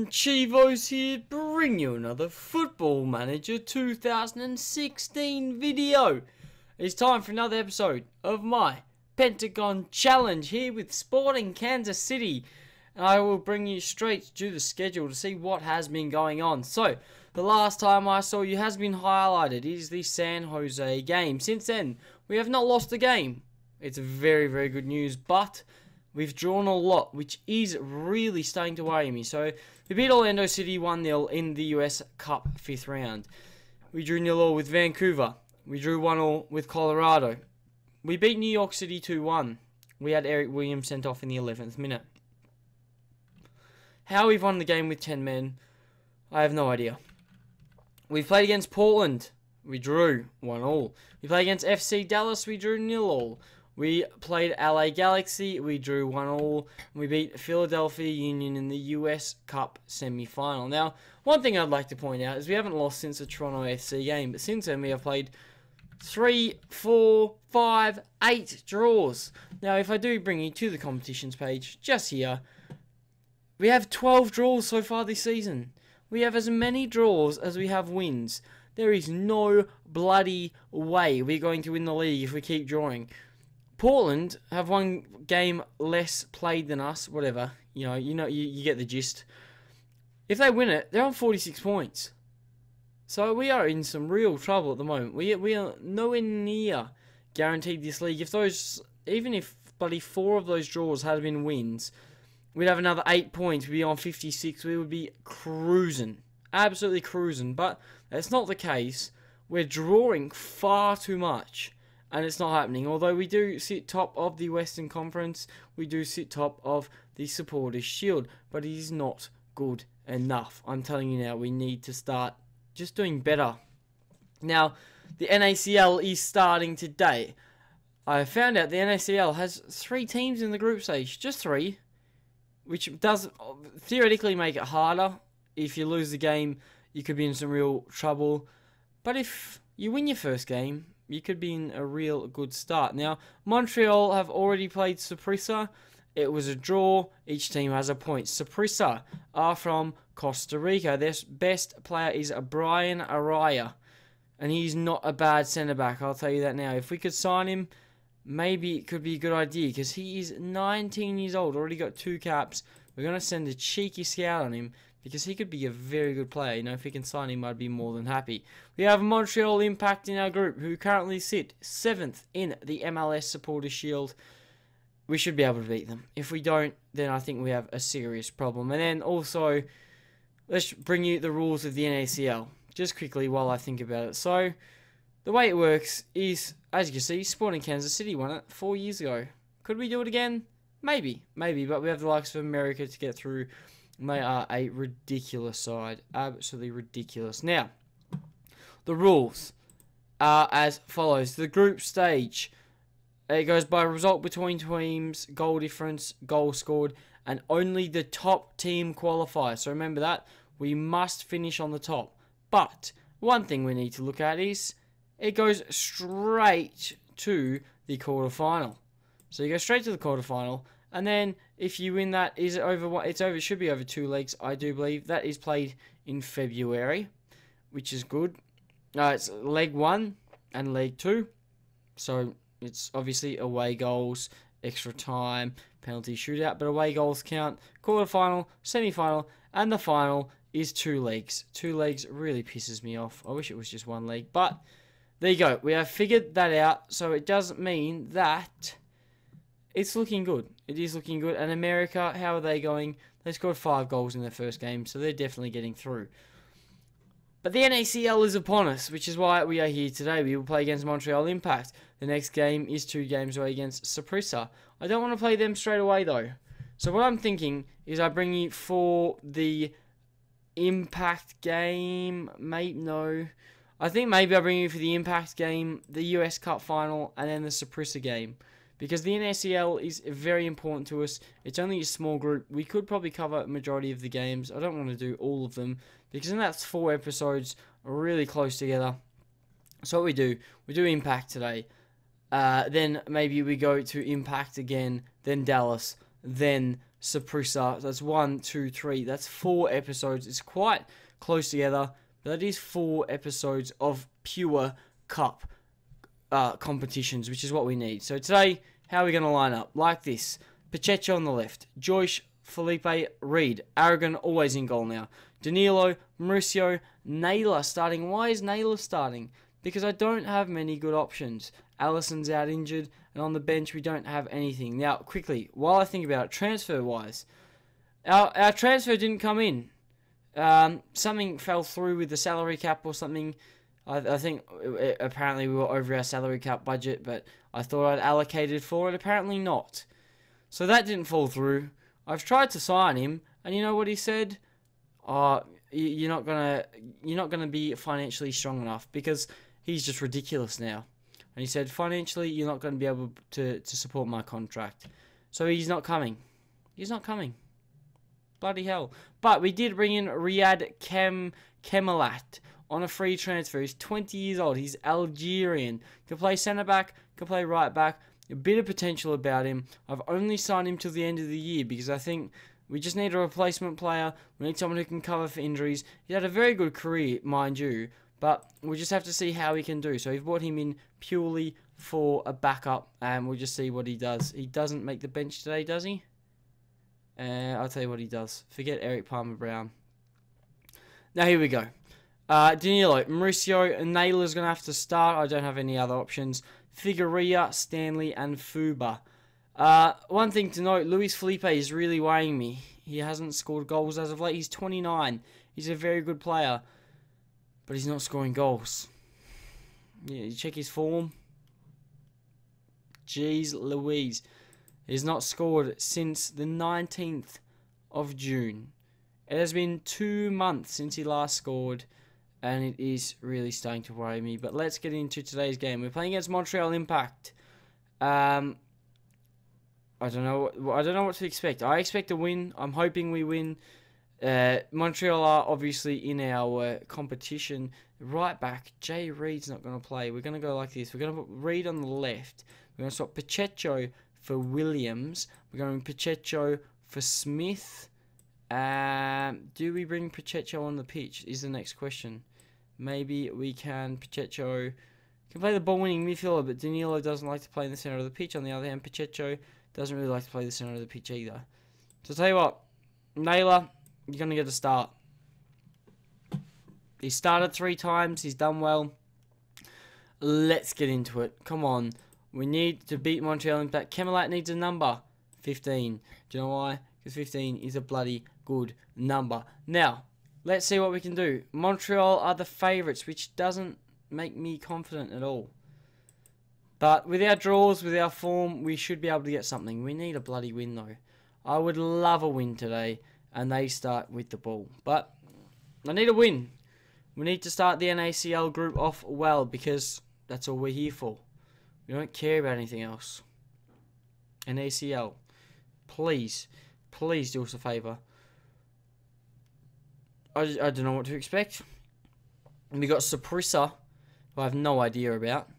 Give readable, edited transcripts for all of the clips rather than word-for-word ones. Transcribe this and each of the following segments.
everyone, Chivos here, bring you another Football Manager 2016 video. It's time for another episode of my Pentagon challenge here with Sporting Kansas City. And I will bring you straight to the schedule to see what has been going on. So, the last time I saw you has been highlighted is the San Jose game. Since then, we have not lost a game. It's very, very good news, but we've drawn a lot, which is really starting to worry me. So, we beat Orlando City 1-0 in the US Cup 5th round. We drew 0-0 with Vancouver. We drew 1-0 with Colorado. We beat New York City 2-1. We had Eric Williams sent off in the 11th minute. How we've won the game with 10 men, I have no idea. We played against Portland. We drew 1-1. We played against FC Dallas. We drew 0-0. We played LA Galaxy, we drew 1-1, and we beat Philadelphia Union in the US Cup semi-final. Now, one thing I'd like to point out is we haven't lost since the Toronto FC game, but since then we have played 3, 4, 5, 8 draws. Now, if I do bring you to the competitions page, just here, we have 12 draws so far this season. We have as many draws as we have wins. There is no bloody way we're going to win the league if we keep drawing. Portland have one game less played than us, whatever. You get the gist. If they win it, they're on 46 points. So we are in some real trouble at the moment. We are nowhere near guaranteed this league. Even if bloody 4 of those draws had been wins, we'd have another 8 points. We'd be on 56. We would be cruising. Absolutely cruising. But that's not the case. We're drawing far too much. And it's not happening. Although we do sit top of the Western Conference, we do sit top of the Supporters' Shield. But it is not good enough. I'm telling you now, we need to start just doing better. Now, the NACL is starting today. I found out the NACL has 3 teams in the group stage. Just 3. Which does theoretically make it harder. If you lose the game, you could be in some real trouble. But if you win your first game, you could be in a real good start. Now, Montreal have already played Saprissa. It was a draw. Each team has a point. Saprissa are from Costa Rica. Their best player is Brian Araya. And he's not a bad centre-back, I'll tell you that now. If we could sign him, maybe it could be a good idea. Because he is 19 years old. Already got 2 caps. We're going to send a cheeky scout on him. Because he could be a very good player. If we can sign him, I'd be more than happy. We have Montreal Impact in our group, who currently sit 7th in the MLS Supporters' Shield. We should be able to beat them. If we don't, then I think we have a serious problem. And then also, let's bring you the rules of the NACL. Just quickly while I think about it. So, the way it works is, as you can see, Sporting Kansas City won it 4 years ago. Could we do it again? Maybe. But we have the likes of America to get through. They are a ridiculous side. Absolutely ridiculous. Now, the rules are as follows. The group stage, it goes by result between teams, goal difference, goal scored, and only the top team qualifies. So remember that. We must finish on the top. But one thing we need to look at is it goes straight to the quarterfinal. So you go straight to the quarterfinal. And then, if you win that, is it over? It should be over 2 legs, I do believe. That is played in February, which is good. It's leg 1 and leg 2. So, it's obviously away goals, extra time, penalty shootout. But away goals count. Quarterfinal, semi-final, and the final is 2 legs. 2 legs really pisses me off. I wish it was just 1 leg. But, there you go. We have figured that out. So, it does mean that it's looking good. It is looking good. And America, how are they going? They scored 5 goals in their first game, so they're definitely getting through. But the NACL is upon us, which is why we are here today. We will play against Montreal Impact. The next game is 2 games away against Saprissa. I don't want to play them straight away, though. So what I'm thinking is I bring you for the Impact game. No. I think maybe I bring you for the Impact game, the US Cup final, and then the Saprissa game. Because the NACL is very important to us. It's only a small group. We could probably cover a majority of the games. I don't want to do all of them. Because then that's 4 episodes really close together. So what we do Impact today. Then maybe we go to Impact again. Then Dallas. then Saprusa. That's 1, 2, 3. That's 4 episodes. It's quite close together, but that is 4 episodes of pure cup competitions, which is what we need. So today, how are we going to line up? Like this. Pacheco on the left. Joyce, Felipe, Reed. Aragon always in goal now. Danilo, Mauricio, Naylor starting. Why is Naylor starting? Because I don't have many good options. Allison's out injured, and on the bench we don't have anything. Now, quickly, while I think about it, transfer-wise, our transfer didn't come in. Something fell through with the salary cap or something. I think apparently we were over our salary cap budget, but I thought I'd allocated for it. Apparently not. So that didn't fall through. I've tried to sign him, and you know what he said? You're not gonna be financially strong enough, because he's just ridiculous now. And he said, financially, you're not going to be able to support my contract. So he's not coming. He's not coming. Bloody hell. But we did bring in Riyad Kemalat on a free transfer. He's 20 years old. He's Algerian. Can play centre-back, can play right-back. A bit of potential about him. I've only signed him till the end of the year because I think we just need a replacement player. We need someone who can cover for injuries. He had a very good career, mind you. But we'll just have to see how he can do. So we've brought him in purely for a backup. And we'll just see what he does. He doesn't make the bench today, does he? I'll tell you what he does. Forget Eric Palmer-Brown. Now here we go. Danilo, Mauricio, and Naylor's going to have to start. I don't have any other options. Figueria, Stanley, and Fuba. One thing to note, Luis Felipe is really worrying me. He hasn't scored goals as of late. He's 29. He's a very good player. But he's not scoring goals. Yeah, you check his form. Jeez Louise. He's not scored since the 19th of June. It has been 2 months since he last scored. And it is really starting to worry me. But let's get into today's game. We're playing against Montreal Impact. I don't know what to expect. I expect a win. I'm hoping we win. Montreal are obviously in our competition. Right back, Jay Reed's not going to play. We're going to go like this. We're going to put Reed on the left. We're going to swap Pacheco for Williams. We're going to Pacheco for Smith. Do we bring Pacheco on the pitch is the next question. Maybe we can. Pacheco can play the ball-winning midfielder, but Danilo doesn't like to play in the centre of the pitch. On the other hand, Pacheco doesn't really like to play the centre of the pitch either. So I'll tell you what, Naylor, you're going to get a start. He started 3 times. He's done well. Let's get into it. Come on. We need to beat Montreal Impact. Kemalat needs a number. 15. Do you know why? Because 15 is a bloody good number. Now, let's see what we can do. Montreal are the favourites, which doesn't make me confident at all. But with our draws, with our form, we should be able to get something. We need a bloody win, though. I would love a win today. And they start with the ball. But I need a win. We need to start the NACL group off well, because that's all we're here for. We don't care about anything else. NACL. Please. Please do us a favour. I don't know what to expect. And we got Saprusa, who I have no idea about.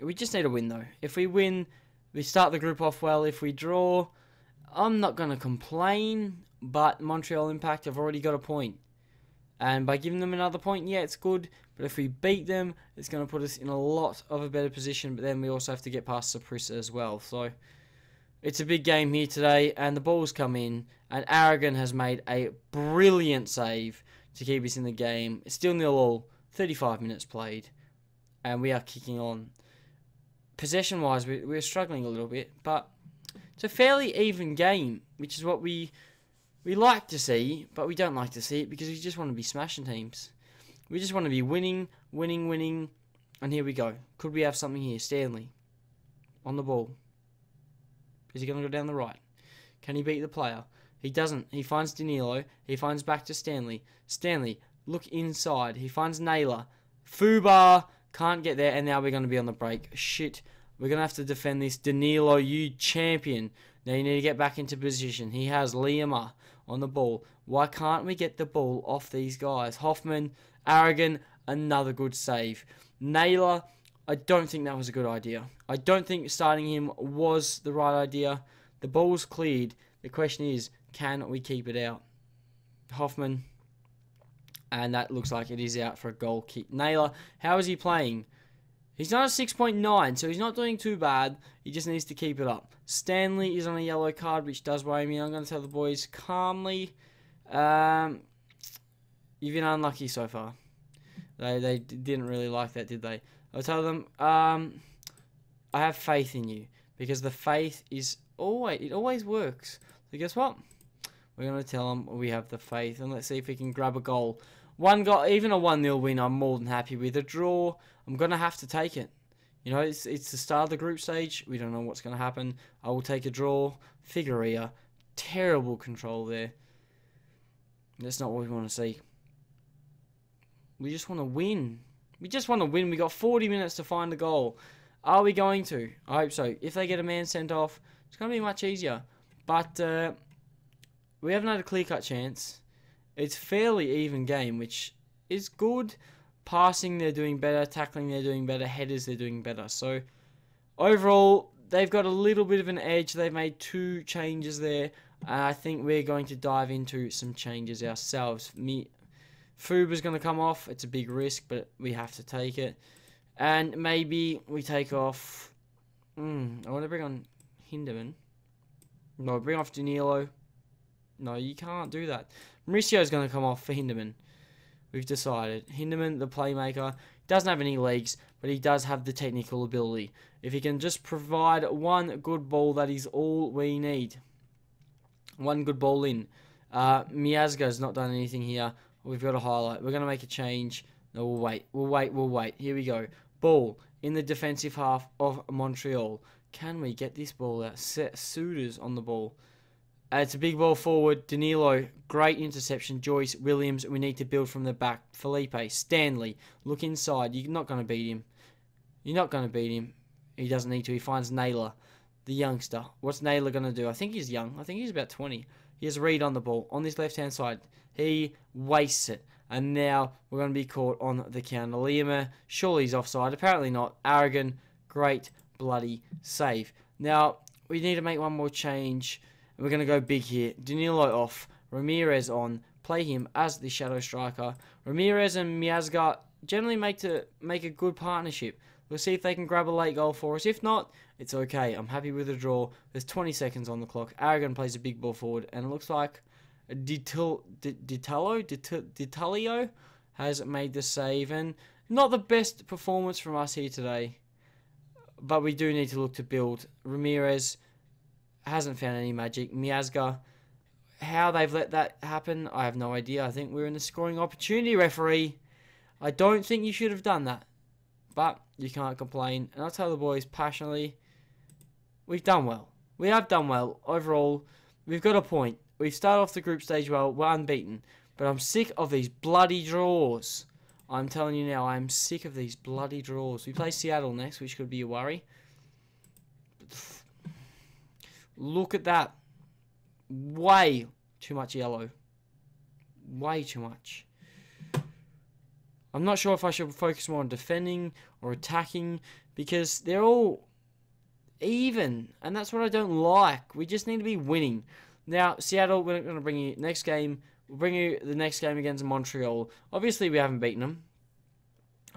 We just need a win, though. If we win, we start the group off well. If we draw, I'm not going to complain, but Montreal Impact have already got a point. And by giving them another point, yeah, it's good. But if we beat them, it's going to put us in a lot of a better position. But then we also have to get past Saprusa as well. So it's a big game here today. And the ball's come in. And Aragon has made a brilliant save to keep us in the game. It's still 0-0. 35 minutes played. And we are kicking on. Possession-wise, we're struggling a little bit. But it's a fairly even game, which is what we like to see, but we don't like to see it because we just want to be smashing teams. We just want to be winning, winning, winning. And here we go. Could we have something here? Stanley on the ball. Is he going to go down the right? Can he beat the player? He doesn't. He finds Danilo. He finds back to Stanley. Stanley, look inside. He finds Naylor. Fuba can't get there, and now we're going to be on the break. Shit. We're going to have to defend this. Danilo, you champion. Now you need to get back into position. He has Liama on the ball. Why can't we get the ball off these guys? Hoffman, Aragon, another good save. Naylor, I don't think that was a good idea. I don't think starting him was the right idea. The ball's cleared. The question is, can we keep it out? Hoffman. And that looks like it is out for a goal kick. Naylor, how is he playing? He's not a 6.9, so he's not doing too bad. He just needs to keep it up. Stanley is on a yellow card, which does worry me. I'm going to tell the boys calmly. You've been unlucky so far. They didn't really like that, did they? I'll tell them, I have faith in you. Because the faith is it always works. So guess what? We're going to tell them we have the faith. And let's see if we can grab a goal. One goal, even a 1-0 win, I'm more than happy with. A draw, I'm going to have to take it. You know, it's the start of the group stage. We don't know what's going to happen. I will take a draw. Figueria, terrible control there. That's not what we want to see. We just want to win. We just want to win. We got 40 minutes to find a goal. Are we going to? I hope so. If they get a man sent off, it's going to be much easier. But we haven't had a clear-cut chance. It's fairly even game, which is good. Passing, they're doing better. Tackling, they're doing better. Headers, they're doing better. So, overall, they've got a little bit of an edge. They've made 2 changes there. I think we're going to dive into some changes ourselves. Fuba's going to come off. It's a big risk, but we have to take it. And maybe we take off... I want to bring on Hinderman. No, bring off Danilo. No, you can't do that. Mauricio's going to come off for Hinderman. We've decided. Hinderman, the playmaker, doesn't have any legs, but he does have the technical ability. If he can just provide one good ball, that is all we need. One good ball in. Miazga's not done anything here. We've got a highlight. We're going to make a change. No, we'll wait. We'll wait. Here we go. Ball in the defensive half of Montreal. Can we get this ball out? Set Suitors on the ball. It's a big ball forward. Danilo, great interception. Joyce, Williams, we need to build from the back. Felipe, Stanley, look inside. You're not going to beat him. You're not going to beat him. He doesn't need to. He finds Naylor, the youngster. What's Naylor going to do? I think he's young. I think he's about 20. He has Reed on the ball. On this left-hand side, he wastes it. And now we're going to be caught on the counter. Lima, surely he's offside. Apparently not. Aragon, great bloody save. Now, we need to make one more change. We're going to go big here. Danilo off. Ramirez on. Play him as the shadow striker. Ramirez and Miazga generally make a good partnership. We'll see if they can grab a late goal for us. If not, it's okay. I'm happy with the draw. There's 20 seconds on the clock. Aragon plays a big ball forward. And it looks like Ditalio has made the save. And not the best performance from us here today. But we do need to look to build. Ramirez hasn't found any magic. Miazga, how they've let that happen, I have no idea. I think we're in a scoring opportunity, referee. I don't think you should have done that. But you can't complain. And I'll tell the boys passionately, we've done well. We have done well. Overall, we've got a point. We've started off the group stage well. We're unbeaten. But I'm sick of these bloody draws. I'm telling you now, I'm sick of these bloody draws. We play Seattle next, which could be a worry. Look at that. Way too much yellow. Way too much. I'm not sure if I should focus more on defending or attacking, because they're all even, and that's what I don't like. We just need to be winning. Now, Seattle, we're going to bring you next game. We'll bring you the next game against Montreal. Obviously, we haven't beaten them,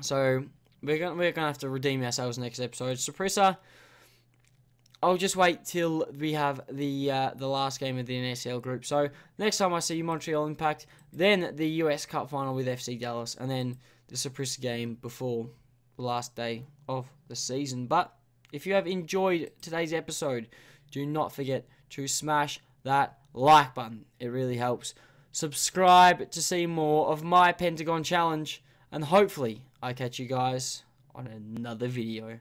so we're going to have to redeem ourselves next episode. Saprissa, I'll just wait till we have the last game of the NSL group. So, next time I see you, Montreal Impact, then the US Cup final with FC Dallas, and then the Saprissa game before the last day of the season. But, if you have enjoyed today's episode, do not forget to smash that like button. It really helps. Subscribe to see more of my Pentagon challenge, and hopefully I catch you guys on another video.